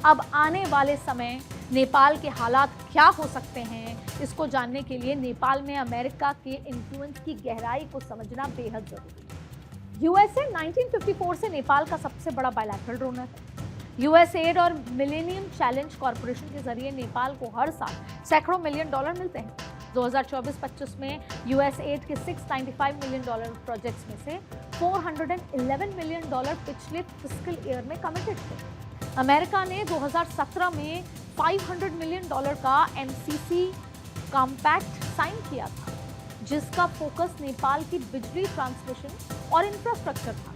अब आने वाले समय नेपाल के हालात क्या हो सकते हैं, इसको जानने के लिए नेपाल में अमेरिका के इन्फ्लुएंस की गहराई को समझना बेहद जरूरी है। यूएसए 1954 से नेपाल का सबसे बड़ा बायलैटरल डोनर है। यूएसएड और मिलेनियम चैलेंज कॉरपोरेशन के जरिए नेपाल को हर साल सैकड़ों मिलियन डॉलर मिलते हैं। 2024-25 में यूएसएड के $695 मिलियन प्रोजेक्ट्स में से $411 मिलियन पिछले फिस्कल ईयर में कमिटेड थे। अमेरिका ने 2017 में $500 मिलियन का एमसीसी कॉम्पैक्ट साइन किया था, जिसका फोकस नेपाल की बिजली ट्रांसमिशन और इंफ्रास्ट्रक्चर था।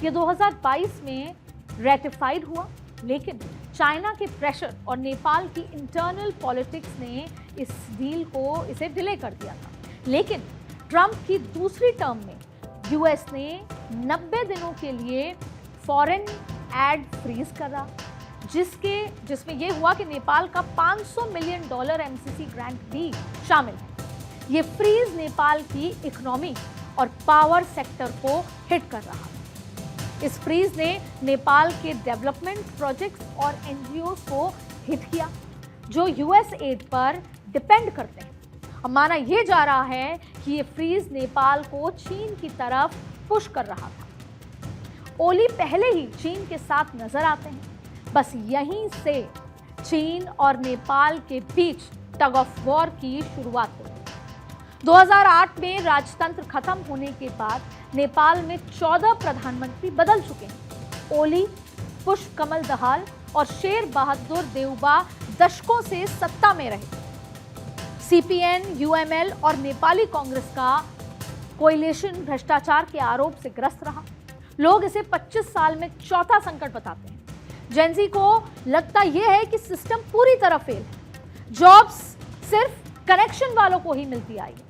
यह 2022 में रेटिफाइड हुआ, लेकिन चाइना के प्रेशर और नेपाल की इंटरनल पॉलिटिक्स ने इस डील को इसे डिले कर दिया था। लेकिन ट्रंप की दूसरी टर्म में यूएस ने 90 दिनों के लिए फॉरेन एड फ्रीज करा, जिसमें यह हुआ कि नेपाल का $500 मिलियन एमसीसी ग्रांट भी शामिल है। यह फ्रीज नेपाल की इकोनॉमी और पावर सेक्टर को हिट कर रहा है। इस फ्रीज ने नेपाल के डेवलपमेंट प्रोजेक्ट्स और एनजीओ को हिट किया, जो यूएस एड पर डिपेंड करते हैं। अब माना यह जा रहा है कि यह फ्रीज नेपाल को चीन की तरफ पुश कर रहा था। ओली पहले ही चीन के साथ नजर आते हैं। बस यहीं से चीन और नेपाल के बीच टग ऑफ वॉर की शुरुआत हुई। 2008 में राजतंत्र खत्म होने के बाद नेपाल में 14 प्रधानमंत्री बदल चुके हैं। ओली, पुष्प कमल दहाल और शेर बहादुर देउबा दशकों से सत्ता में रहे। सीपीएन, यूएमएल और नेपाली कांग्रेस का कोएलिशन भ्रष्टाचार के आरोप से ग्रस्त रहा। लोग इसे 25 साल में चौथा संकट बताते हैं। जेनजी को लगता यह है कि सिस्टम पूरी तरह फेल है। जॉब्स सिर्फ कनेक्शन वालों को ही मिलती आई है।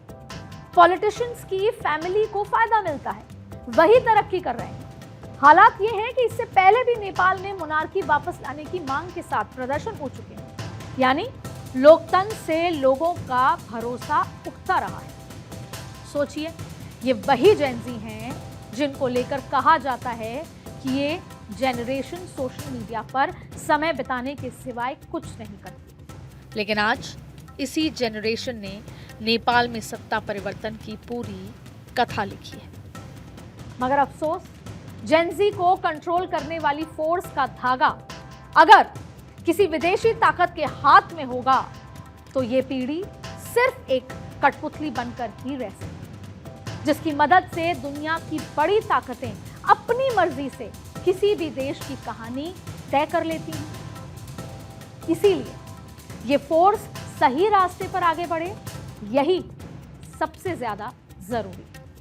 पॉलिटिशियंस की फैमिली को फायदा मिलता है, वही तरक्की कर रहे हैं। हालात ये हैं कि इससे पहले भी नेपाल में मोनार्की वापस लाने की मांग के साथ प्रदर्शन हो चुके हैं, यानी लोकतंत्र से लोगों का भरोसा उठता रहा है। सोचिए, ये वही जेनजी हैं जिनको लेकर कहा जाता है कि ये जनरेशन सोशल मीडिया पर समय बिताने के सिवाय कुछ नहीं करती। लेकिन आज इसी जनरेशन ने नेपाल में सत्ता परिवर्तन की पूरी कथा लिखी है। मगर अफसोस, जेनजी को कंट्रोल करने वाली फोर्स का धागा अगर किसी विदेशी ताकत के हाथ में होगा तो ये पीढ़ी सिर्फ एक कठपुतली बनकर ही रह सकती, जिसकी मदद से दुनिया की बड़ी ताकतें अपनी मर्जी से किसी भी देश की कहानी तय कर लेती हैं। इसीलिए ये फोर्स सही रास्ते पर आगे बढ़े, यही सबसे ज्यादा जरूरी है।